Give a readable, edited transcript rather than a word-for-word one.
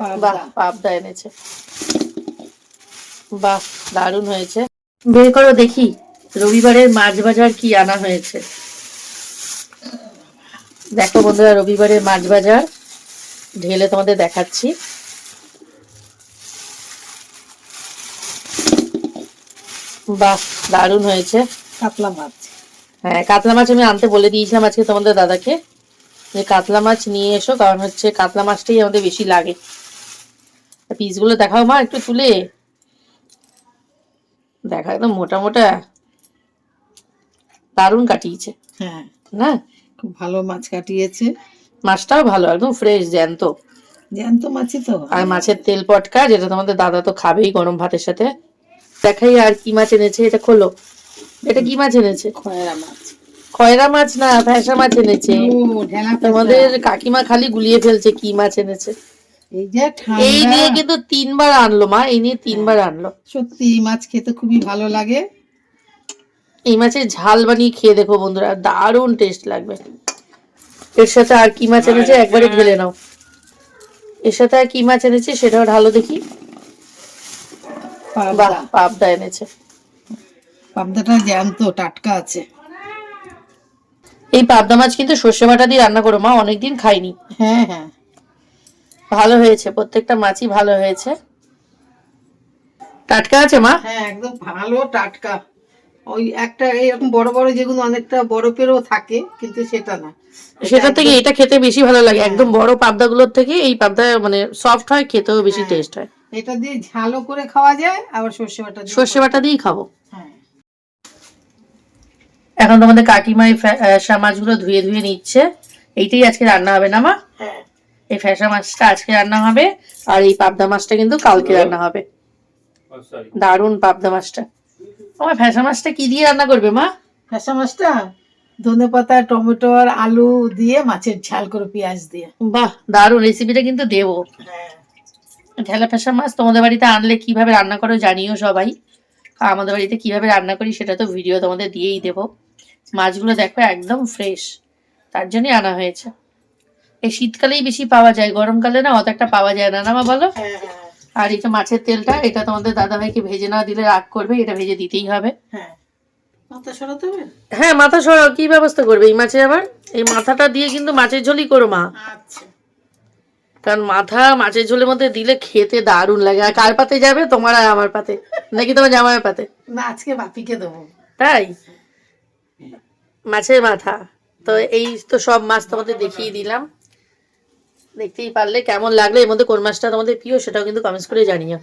বাহ, পাবদা এনেছে। বাহ, দারুণ হয়েছে। বের করো দেখি রবিবারের মাছ বাজার কি আনা হয়েছে। দেখো বন্ধুরা, রবিবারের মাছ বাজার ঢেলে তোমাদের দেখাচ্ছি। বাহ, দারুণ হয়েছে। কাতলা মাছ। হ্যাঁ, কাতলা মাছ আমি আনতে বলে দিয়েছিলাম আজকে তোমাদের দাদাকে, যে কাতলা মাছ নিয়ে এসো, কারণ হচ্ছে কাতলা মাছটাই আমাদের বেশি লাগে। পিসগুলো দেখাও মা একটু তুলে, দেখা একদম মোটা মোটা, দারুণ কাটিয়েছে। হ্যাঁ, না, খুব ভালো মাছ কাটিয়েছে। মাছটাও ভালো, একদম ফ্রেশ জ্যান্ত। জ্যান্ত মাছই তো। আর মাছের তেল পটকা, যেটা তোমাদের দাদা তো খাবেই গরম ভাতের সাথে। দেখাই আর কি মাছ এনেছে, এটা খোলো। এটা কি মাছ এনেছে? খয়রা মাছ। খয়রা মাছ না, ফ্যাসা মাছ এনেছে। ঢেলা তোমাদের কাকিমা খালি গুলিয়ে ফেলছে কি মাছ এনেছে। এই যে এই নিয়ে কিন্তু 3বার আনলো মা, এই নিয়ে 3বার আনলো। সত্যি এই মাছ খেতে খুবই ভালো লাগে। এই মাছের ঝাল বানিয়ে খেয়ে দেখো বন্ধুরা, দারুণ টেস্ট লাগবে। এর সাথে আর কি মাছ এনেছে একবারে ঢেলে নাও। এর সাথে আর কি মাছ এনেছে সেটাও ঢালো দেখি। বাহ, পাবদা এনেছে। পাবদাটা জ্যান্ত টাটকা আছে। এই পাবদা মাছ কিন্তু সর্ষে বাটা দিয়ে রান্না করো মা, অনেকদিন খাইনি। হ্যাঁ হ্যাঁ, ভালো হয়েছে, প্রত্যেকটা মাছই ভালো হয়েছে। টাটকা আছে মা? হ্যাঁ একদম ভালো টাটকা। ওই একটা এরকম বড় বড় যেগুলো অনেকটা বরফেরও থাকে, কিন্তু সেটা না। সেটা থেকে এটা খেতে বেশি ভালো লাগে। একদম বড় পাবদা গুলোর থেকে এই পাবদা মানে সফট হয়, খেতেও বেশি টেস্ট হয়। এটা দিয়ে ঝালও করে খাওয়া যায়, আবার সর্ষে বাটা দিয়েই খাবো। হ্যাঁ। এখন তোমাদের কাকিমা এই ফ্যাসা মাছগুলো ধুয়ে ধুয়ে নিচ্ছে। এইটাই আজকে রান্না হবে না মা? হ্যাঁ, এই ফ্যাসা মাছটা আজকে রান্না হবে, আর এই পাবদা মাছটা কিন্তু কালকে রান্না হবে। দারুণ পাবদা মাছটা। আমার ফ্যাসা মাছটা কি দিয়ে রান্না করবে মা? ফ্যাসা মাছটা ধনেপাতা, টমেটো আর আলু দিয়ে মাছের ঝাল করে পেঁয়াজ দিয়ে। বাহ, দারুণ রেসিপিটা কিন্তু দেবো। ঢেলা ফ্যাসা মাছ তোমাদের বাড়িতে আনলে কিভাবে রান্না করো জানিও সবাই। আমাদের বাড়িতে কিভাবে রান্না করি সেটা তো ভিডিও তোমাদের দিয়েই দেবো। মাছগুলো দেখো একদম ফ্রেশ, তার জন্যই আনা হয়েছে। এই শীতকালেই বেশি পাওয়া যায়, গরমকালে না অত একটা পাওয়া যায় না, না মা বলো? আর এই যে মাছের তেলটা, এটা তোমাদের দাদা ভাইকে ভেজে না দিলে রাগ করবে, এটা ভেজে দিতেই হবে। হ্যাঁ, মাথা সরাও, কি ব্যবস্থা করবে এই মাছে আবার? এই মাথাটা দিয়ে কিন্তু মাছের ঝোলই করো মা, কারণ মাথা মাছের ঝোলের মধ্যে দিলে খেতে দারুণ লাগে। আর কার পাতে যাবে, তোমার আর আমার পাতে নাকি তোমার জামাইয়ের পাতে? না, আজকে বাপিকে দেবো। তাই, মাছের মাথা তো এই তো সব মাছ তোমাদের দেখিয়ে দিলাম। দেখতেই পারলে কেমন লাগলো, এর মধ্যে কোন মাছটা তোমাদের প্রিয় সেটাও কিন্তু কমেন্টস করে জানিও।